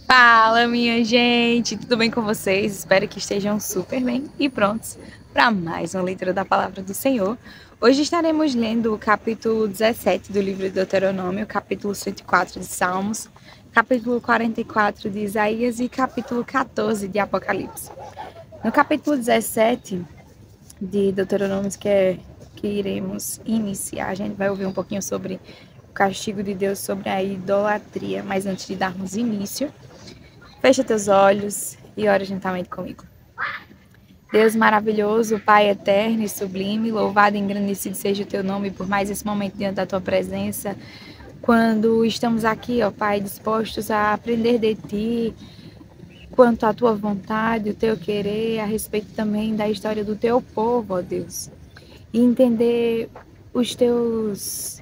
Fala, minha gente, tudo bem com vocês? Espero que estejam super bem e prontos para mais uma leitura da Palavra do Senhor. Hoje estaremos lendo o capítulo 17 do livro de Deuteronômio, capítulo 104 de Salmos, capítulo 44 de Isaías e capítulo 14 de Apocalipse. No capítulo 17 de Deuteronômio, que iremos iniciar, a gente vai ouvir um pouquinho sobre o castigo de Deus sobre a idolatria, mas antes de darmos início, fecha teus olhos e ora juntamente comigo. Deus maravilhoso, Pai eterno e sublime, louvado e engrandecido seja o teu nome por mais esse momento diante da tua presença, quando estamos aqui, ó Pai, dispostos a aprender de ti, quanto à tua vontade, o teu querer, a respeito também da história do teu povo, ó Deus, e entender os teus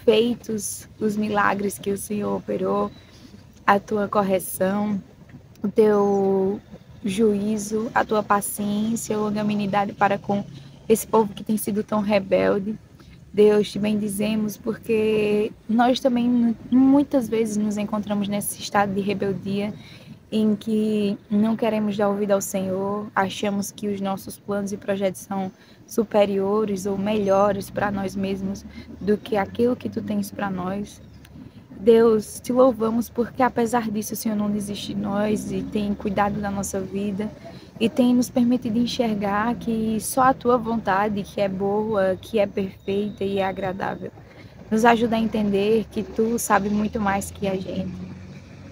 feitos, os milagres que o Senhor operou, a tua correção, o teu juízo, a tua paciência, a longanimidade para com esse povo que tem sido tão rebelde. Deus, te bendizemos porque nós também muitas vezes nos encontramos nesse estado de rebeldia em que não queremos dar ouvido ao Senhor, achamos que os nossos planos e projetos são superiores ou melhores para nós mesmos do que aquilo que tu tens para nós. Deus, te louvamos porque apesar disso o Senhor não desiste de nós e tem cuidado da nossa vida e tem nos permitido enxergar que só a tua vontade, que é boa, que é perfeita e é agradável, nos ajuda a entender que tu sabe muito mais que a gente,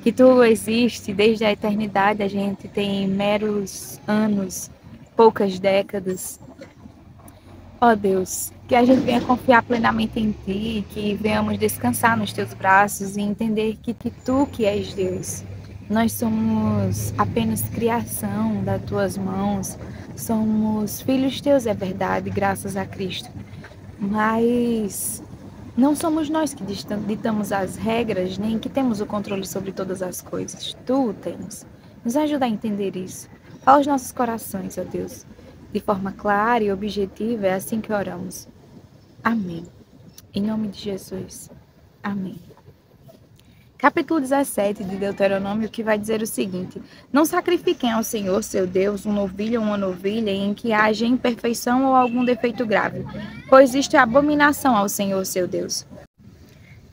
que tu existe desde a eternidade, a gente tem meros anos, poucas décadas. Ó Deus, que a gente venha confiar plenamente em Ti, que venhamos descansar nos Teus braços e entender que Tu que és Deus. Nós somos apenas criação das Tuas mãos, somos filhos Teus, é verdade, graças a Cristo. Mas não somos nós que ditamos as regras, nem que temos o controle sobre todas as coisas. Tu o tens. Nos ajuda a entender isso. Fala aos nossos corações, ó Deus. De forma clara e objetiva, é assim que oramos. Amém. Em nome de Jesus. Amém. Capítulo 17 de Deuteronômio, que vai dizer o seguinte: não sacrifiquem ao Senhor, seu Deus, um novilho ou uma novilha em que haja imperfeição ou algum defeito grave, pois isto é abominação ao Senhor, seu Deus.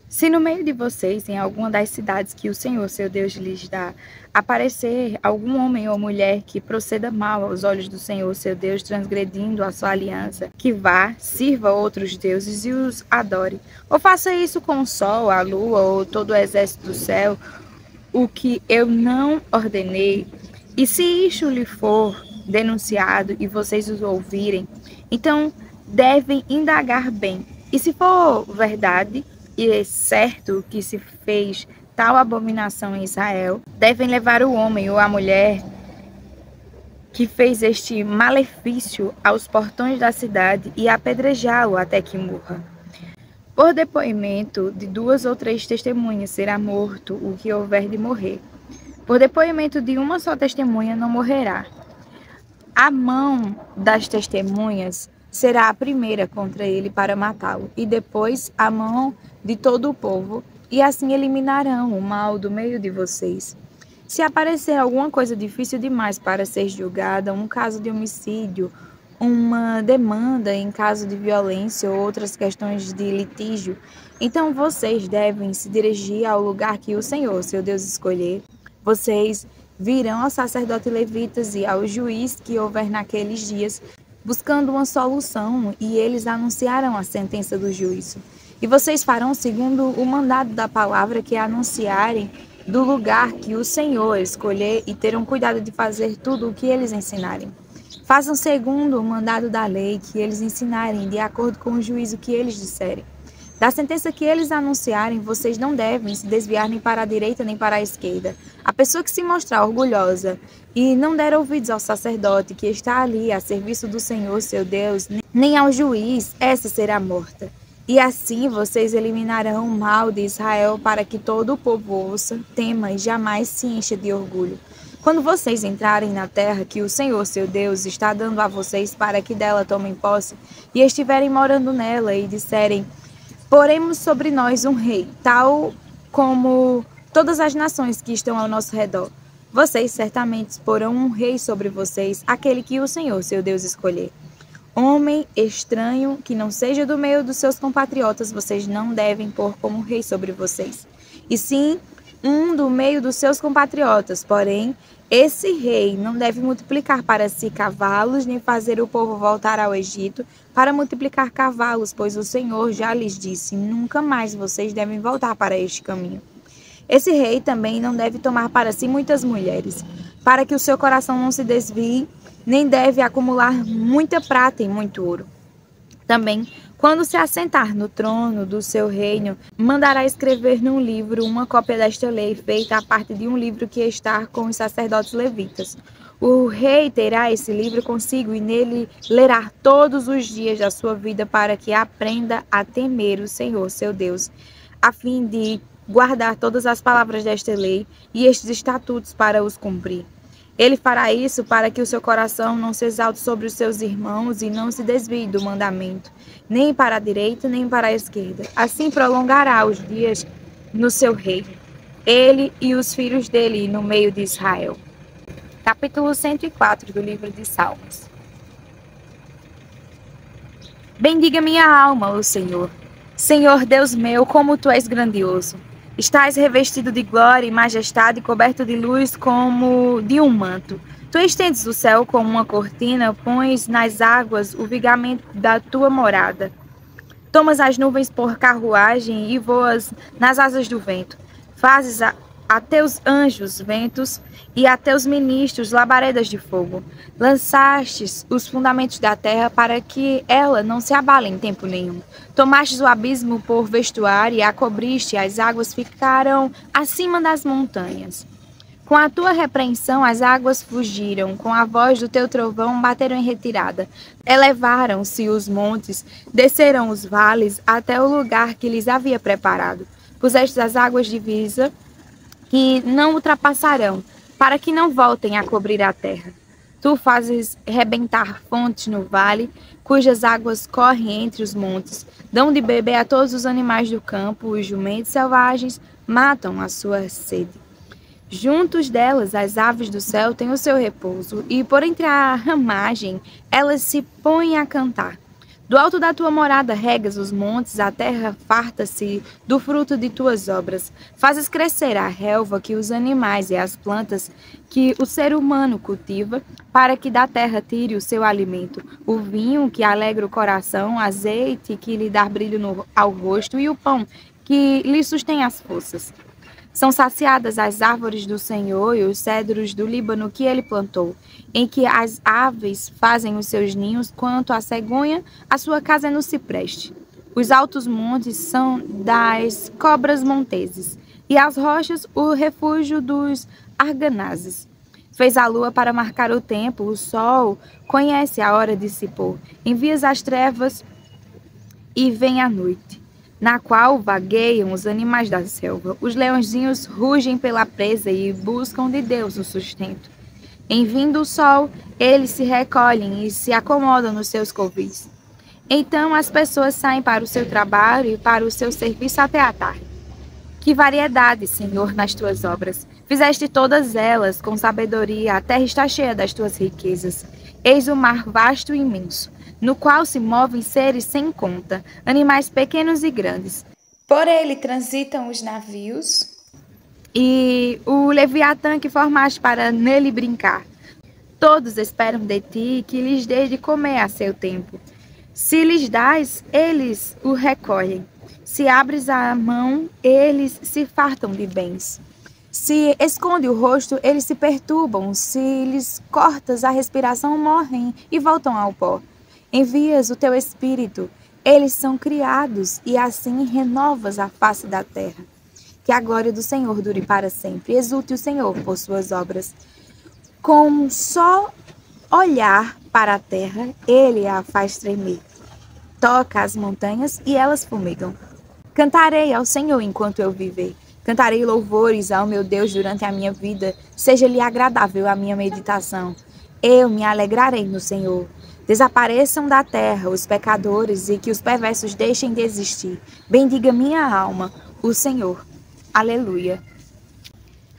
Se no meio de vocês, em alguma das cidades que o Senhor, seu Deus, lhes dá, aparecer algum homem ou mulher que proceda mal aos olhos do Senhor, seu Deus, transgredindo a sua aliança, que vá, sirva outros deuses e os adore, ou faça isso com o sol, a lua ou todo o exército do céu, o que eu não ordenei, e se isto lhe for denunciado e vocês os ouvirem, então devem indagar bem. E se for verdade, e é certo que se fez tal abominação em Israel, devem levar o homem ou a mulher que fez este malefício aos portões da cidade e apedrejá-lo até que morra. Por depoimento de 2 ou 3 testemunhas será morto o que houver de morrer. Por depoimento de uma só testemunha não morrerá. A mão das testemunhas será a primeira contra ele para matá-lo, e depois a mão de todo o povo, e assim eliminarão o mal do meio de vocês. Se aparecer alguma coisa difícil demais para ser julgada, um caso de homicídio, uma demanda em caso de violência ou outras questões de litígio, então vocês devem se dirigir ao lugar que o Senhor, seu Deus, escolher. Vocês virão ao sacerdote levitas e ao juiz que houver naqueles dias, buscando uma solução, e eles anunciarão a sentença do juízo. E vocês farão segundo o mandado da palavra que anunciarem do lugar que o Senhor escolher, e terão cuidado de fazer tudo o que eles ensinarem. Façam segundo o mandado da lei que eles ensinarem, de acordo com o juízo que eles disserem. Da sentença que eles anunciarem, vocês não devem se desviar nem para a direita nem para a esquerda. A pessoa que se mostrar orgulhosa e não der ouvidos ao sacerdote que está ali a serviço do Senhor, seu Deus, nem ao juiz, essa será morta. E assim vocês eliminarão o mal de Israel, para que todo o povo ouça, tema e jamais se encha de orgulho. Quando vocês entrarem na terra que o Senhor, seu Deus, está dando a vocês para que dela tomem posse, e estiverem morando nela e disserem: poremos sobre nós um rei, tal como todas as nações que estão ao nosso redor. Vocês certamente porão um rei sobre vocês, aquele que o Senhor, seu Deus, escolher. Homem estranho que não seja do meio dos seus compatriotas, vocês não devem pôr como rei sobre vocês. E sim, um do meio dos seus compatriotas. Porém, esse rei não deve multiplicar para si cavalos, nem fazer o povo voltar ao Egito para multiplicar cavalos, pois o Senhor já lhes disse: nunca mais vocês devem voltar para este caminho. Esse rei também não deve tomar para si muitas mulheres, para que o seu coração não se desvie, nem deve acumular muita prata e muito ouro. Também, quando se assentar no trono do seu reino, mandará escrever num livro uma cópia desta lei, feita a parte de um livro que está com os sacerdotes levitas. O rei terá esse livro consigo e nele lerá todos os dias da sua vida para que aprenda a temer o Senhor, seu Deus, a fim de guardar todas as palavras desta lei e estes estatutos para os cumprir. Ele fará isso para que o seu coração não se exalte sobre os seus irmãos e não se desvie do mandamento, nem para a direita, nem para a esquerda. Assim prolongará os dias no seu reino, ele e os filhos dele no meio de Israel. Capítulo 104 do livro de Salmos. Bendiga minha alma, ó Senhor. Senhor Deus meu, como tu és grandioso. Estás revestido de glória e majestade, coberto de luz como de um manto. Tu estendes o céu como uma cortina, pões nas águas o vigamento da tua morada. Tomas as nuvens por carruagem e voas nas asas do vento. Fazes a teus anjos ventos e a teus ministros labaredas de fogo. Lançastes os fundamentos da terra para que ela não se abale em tempo nenhum. Tomastes o abismo por vestuário e a cobriste, as águas ficaram acima das montanhas. Com a tua repreensão as águas fugiram, com a voz do teu trovão bateram em retirada. Elevaram-se os montes, desceram os vales até o lugar que lhes havia preparado. Puseste as águas divisa que não ultrapassarão, para que não voltem a cobrir a terra. Tu fazes rebentar fontes no vale, cujas águas correm entre os montes, dão de beber a todos os animais do campo, os jumentos selvagens matam a sua sede. Juntos delas, as aves do céu têm o seu repouso, e por entre a ramagem elas se põem a cantar. Do alto da tua morada regas os montes, a terra farta-se do fruto de tuas obras. Fazes crescer a relva que os animais e as plantas que o ser humano cultiva, para que da terra tire o seu alimento. O vinho que alegra o coração, azeite que lhe dá brilho ao rosto e o pão que lhe sustém as forças. São saciadas as árvores do Senhor e os cedros do Líbano que ele plantou, em que as aves fazem os seus ninhos, quanto a cegonha, a sua casa é no cipreste. Os altos montes são das cobras monteses, e as rochas o refúgio dos arganazes. Fez a lua para marcar o tempo, o sol conhece a hora de se pôr. Envias as trevas e vem a noite, na qual vagueiam os animais da selva. Os leõezinhos rugem pela presa e buscam de Deus o sustento. Em vindo o sol, eles se recolhem e se acomodam nos seus covis. Então as pessoas saem para o seu trabalho e para o seu serviço até a tarde. Que variedade, Senhor, nas tuas obras! Fizeste todas elas com sabedoria, a terra está cheia das tuas riquezas. Eis o mar vasto e imenso, no qual se movem seres sem conta, animais pequenos e grandes. Por ele transitam os navios e o Leviatã que formaste para nele brincar. Todos esperam de ti que lhes dês de comer a seu tempo. Se lhes dás, eles o recolhem. Se abres a mão, eles se fartam de bens. Se esconde o rosto, eles se perturbam. Se lhes cortas a respiração, morrem e voltam ao pó. Envias o teu espírito, eles são criados, e assim renovas a face da terra. Que a glória do Senhor dure para sempre. Exulte o Senhor por suas obras. Com um só olhar para a terra, ele a faz tremer. Toca as montanhas e elas fumegam. Cantarei ao Senhor enquanto eu viver. Cantarei louvores ao meu Deus durante a minha vida. Seja-lhe agradável a minha meditação. Eu me alegrarei no Senhor. Desapareçam da terra os pecadores e que os perversos deixem de existir. Bendiga minha alma, o Senhor. Aleluia.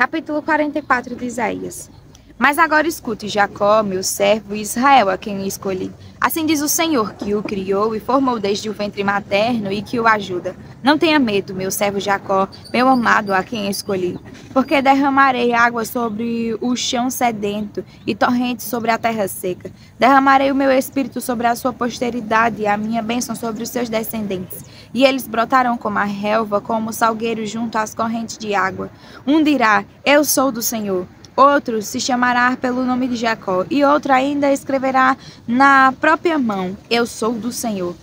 Capítulo 44 de Isaías. Mas agora escute, Jacó, meu servo, e Israel, a quem escolhi. Assim diz o Senhor, que o criou e formou desde o ventre materno e que o ajuda. Não tenha medo, meu servo Jacó, meu amado, a quem escolhi. Porque derramarei água sobre o chão sedento e torrentes sobre a terra seca. Derramarei o meu espírito sobre a sua posteridade e a minha bênção sobre os seus descendentes. E eles brotarão como a relva, como o salgueiro junto às correntes de água. Um dirá, eu sou do Senhor. Outro se chamará pelo nome de Jacó, e outro ainda escreverá na própria mão, eu sou do Senhor.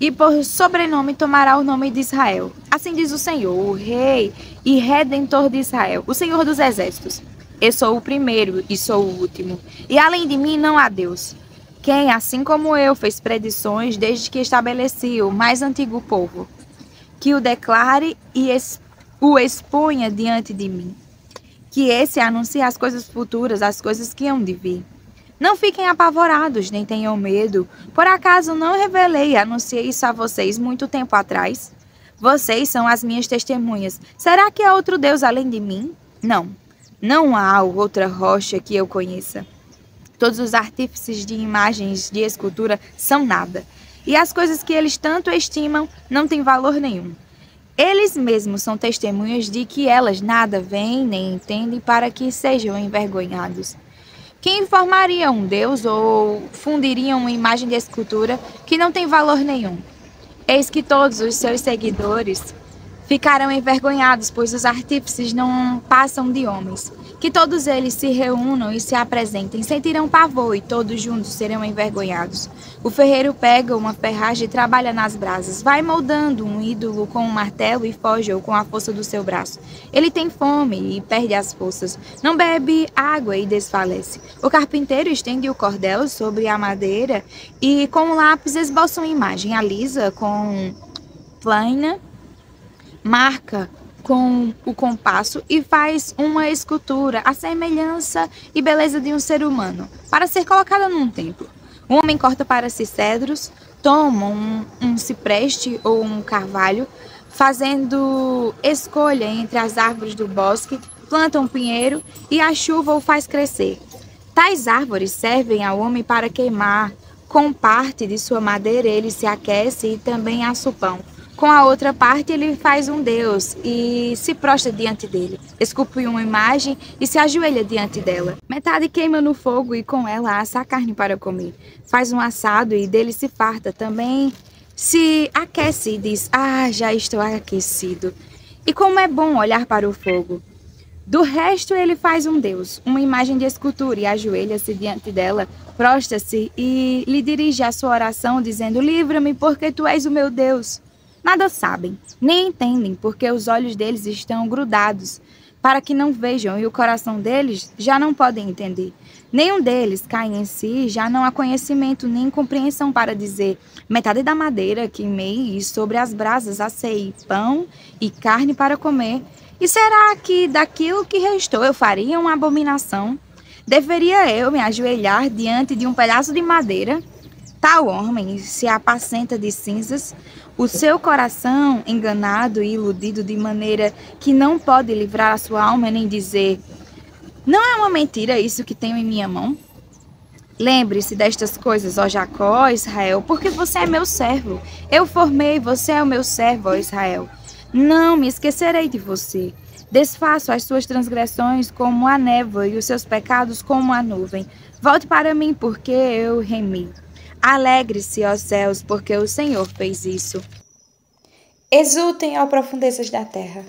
E por sobrenome tomará o nome de Israel. Assim diz o Senhor, o Rei e Redentor de Israel, o Senhor dos Exércitos. Eu sou o primeiro e sou o último, e além de mim não há Deus. Quem, assim como eu, fez predições desde que estabeleci o mais antigo povo, que o declare e o exponha diante de mim. Que esse anuncie as coisas futuras, as coisas que hão de vir. Não fiquem apavorados, nem tenham medo. Por acaso não revelei e anunciei isso a vocês muito tempo atrás? Vocês são as minhas testemunhas. Será que há outro Deus além de mim? Não, não há outra rocha que eu conheça. Todos os artífices de imagens de escultura são nada. E as coisas que eles tanto estimam não têm valor nenhum. Eles mesmos são testemunhas de que elas nada veem nem entendem para que sejam envergonhados. Quem formaria um Deus ou fundiria uma imagem de escultura que não tem valor nenhum? Eis que todos os seus seguidores ficarão envergonhados, pois os artífices não passam de homens. Que todos eles se reúnam e se apresentem, sentirão pavor e todos juntos serão envergonhados. O ferreiro pega uma ferragem e trabalha nas brasas, vai moldando um ídolo com um martelo e foge-o com a força do seu braço. Ele tem fome e perde as forças, não bebe água e desfalece. O carpinteiro estende o cordel sobre a madeira e com um lápis esboça uma imagem, alisa com plana, marca com o compasso e faz uma escultura à semelhança e beleza de um ser humano, para ser colocada num templo. Um homem corta para si cedros, toma um cipreste ou um carvalho, fazendo escolha entre as árvores do bosque, planta um pinheiro e a chuva o faz crescer. Tais árvores servem ao homem para queimar. Com parte de sua madeira ele se aquece e também assa o pão. Com a outra parte ele faz um deus e se prostra diante dele. Esculpe uma imagem e se ajoelha diante dela. Metade queima no fogo e com ela assa a carne para comer. Faz um assado e dele se farta. Também se aquece e diz, já estou aquecido. E como é bom olhar para o fogo. Do resto ele faz um deus, uma imagem de escultura e ajoelha-se diante dela, prostra-se e lhe dirige a sua oração dizendo, livra-me porque tu és o meu Deus. Nada sabem, nem entendem, porque os olhos deles estão grudados, para que não vejam, e o coração deles já não podem entender. Nenhum deles cai em si, já não há conhecimento nem compreensão para dizer, metade da madeira queimei e sobre as brasas assei pão e carne para comer. E será que daquilo que restou eu faria uma abominação? Deveria eu me ajoelhar diante de um pedaço de madeira? Tal homem se apacenta de cinzas, o seu coração enganado e iludido de maneira que não pode livrar a sua alma nem dizer, não é uma mentira isso que tenho em minha mão? Lembre-se destas coisas, ó Jacó, ó Israel, porque você é meu servo. Eu formei, você é o meu servo, ó Israel. Não me esquecerei de você. Desfaço as suas transgressões como a névoa e os seus pecados como a nuvem. Volte para mim, porque eu remi. Alegre-se, ó céus, porque o Senhor fez isso. Exultem, ó profundezas da terra.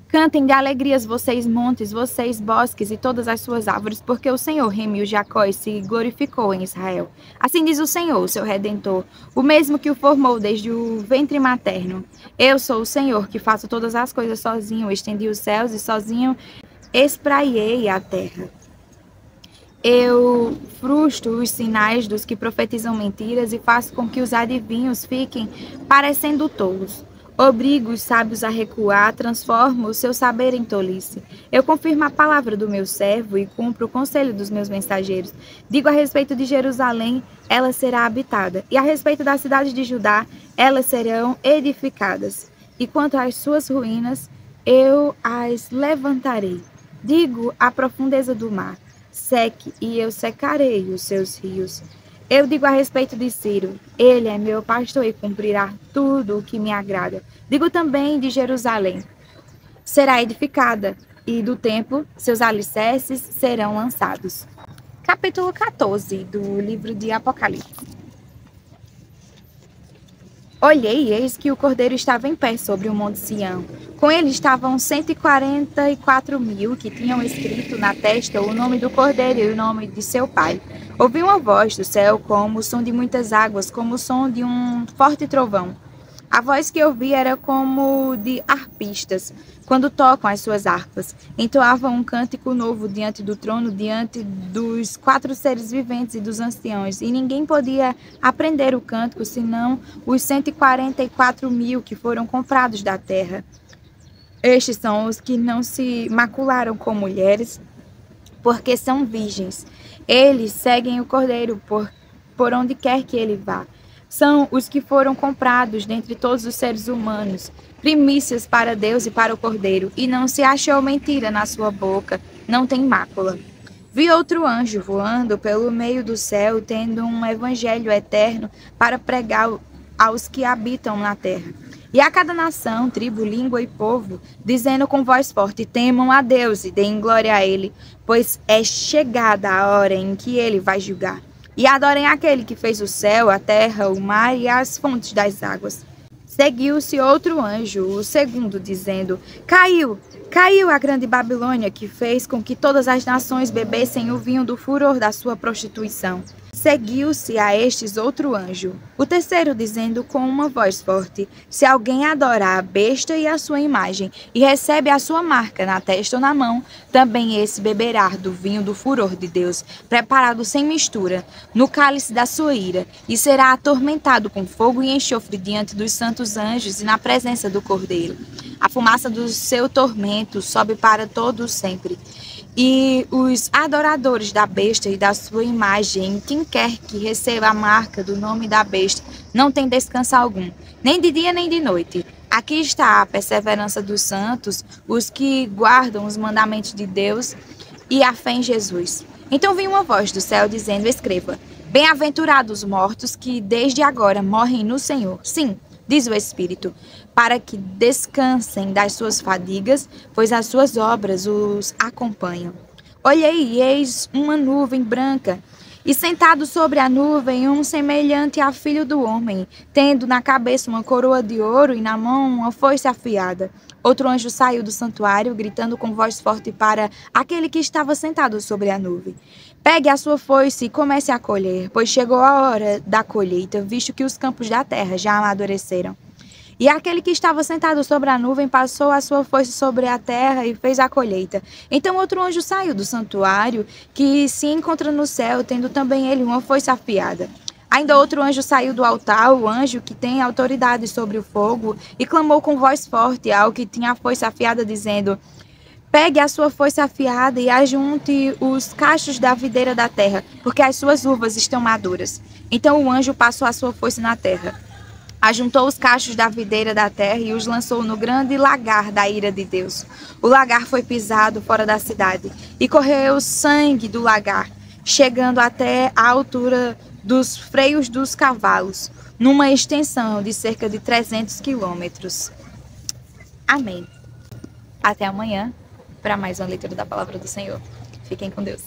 Cantem de alegrias vocês montes, vocês bosques e todas as suas árvores, porque o Senhor remiu Jacó e se glorificou em Israel. Assim diz o Senhor, o seu Redentor, o mesmo que o formou desde o ventre materno. Eu sou o Senhor, que faço todas as coisas sozinho, estendi os céus e sozinho espraiei a terra. Eu frustro os sinais dos que profetizam mentiras e faço com que os adivinhos fiquem parecendo tolos. Obrigo os sábios a recuar, transformo o seu saber em tolice. Eu confirmo a palavra do meu servo e cumpro o conselho dos meus mensageiros. Digo a respeito de Jerusalém, ela será habitada, e a respeito da cidade de Judá, elas serão edificadas. E quanto às suas ruínas, eu as levantarei. Digo à profundeza do mar, seque, e eu secarei os seus rios. Eu digo a respeito de Ciro, ele é meu pastor e cumprirá tudo o que me agrada. Digo também de Jerusalém, será edificada, e do templo seus alicerces serão lançados. Capítulo 14 do livro de Apocalipse. Olhei, e eis que o Cordeiro estava em pé sobre o monte Sião. Com ele estavam 144.000 que tinham escrito na testa o nome do Cordeiro e o nome de seu pai. Ouvi uma voz do céu como o som de muitas águas, como o som de um forte trovão. A voz que eu vi era como de arpistas, quando tocam as suas harpas. Entoavam um cântico novo diante do trono, diante dos 4 seres viventes e dos anciãos. E ninguém podia aprender o cântico, senão os 144.000 que foram comprados da terra. Estes são os que não se macularam com mulheres, porque são virgens. Eles seguem o Cordeiro por onde quer que ele vá. São os que foram comprados dentre todos os seres humanos, primícias para Deus e para o Cordeiro, e não se achou mentira na sua boca, não tem mácula. Vi outro anjo voando pelo meio do céu, tendo um evangelho eterno para pregar aos que habitam na terra. E a cada nação, tribo, língua e povo, dizendo com voz forte, temam a Deus e deem glória a ele, pois é chegada a hora em que ele vai julgar. E adorem aquele que fez o céu, a terra, o mar e as fontes das águas. Seguiu-se outro anjo, o segundo, dizendo, caiu a grande Babilônia, que fez com que todas as nações bebessem o vinho do furor da sua prostituição. Seguiu-se a estes outro anjo, o terceiro, dizendo com uma voz forte, se alguém adorar a besta e a sua imagem, e recebe a sua marca na testa ou na mão, também esse beberá do vinho do furor de Deus, preparado sem mistura, no cálice da sua ira, e será atormentado com fogo e enxofre diante dos santos anjos e na presença do Cordeiro. A fumaça do seu tormento sobe para todo sempre. E os adoradores da besta e da sua imagem, quem quer que receba a marca do nome da besta, não tem descanso algum, nem de dia nem de noite. Aqui está a perseverança dos santos, os que guardam os mandamentos de Deus e a fé em Jesus. Então vi uma voz do céu dizendo, escreva, bem-aventurados os mortos que desde agora morrem no Senhor. Sim, diz o Espírito, para que descansem das suas fadigas, pois as suas obras os acompanham. Olhei e eis uma nuvem branca, e sentado sobre a nuvem um semelhante a filho do homem, tendo na cabeça uma coroa de ouro e na mão uma foice afiada. Outro anjo saiu do santuário, gritando com voz forte para aquele que estava sentado sobre a nuvem. Pegue a sua foice e comece a colher, pois chegou a hora da colheita, visto que os campos da terra já amadureceram. E aquele que estava sentado sobre a nuvem passou a sua foice sobre a terra e fez a colheita. Então outro anjo saiu do santuário, que se encontra no céu, tendo também ele uma foice afiada. Ainda outro anjo saiu do altar, o anjo que tem autoridade sobre o fogo, e clamou com voz forte ao que tinha a foice afiada, dizendo, pegue a sua foice afiada e ajunte os cachos da videira da terra, porque as suas uvas estão maduras. Então o anjo passou a sua foice na terra. Ajuntou os cachos da videira da terra e os lançou no grande lagar da ira de Deus. O lagar foi pisado fora da cidade, e correu sangue do lagar, chegando até a altura dos freios dos cavalos, numa extensão de cerca de 300 quilômetros. Amém. Até amanhã, para mais uma leitura da Palavra do Senhor. Fiquem com Deus.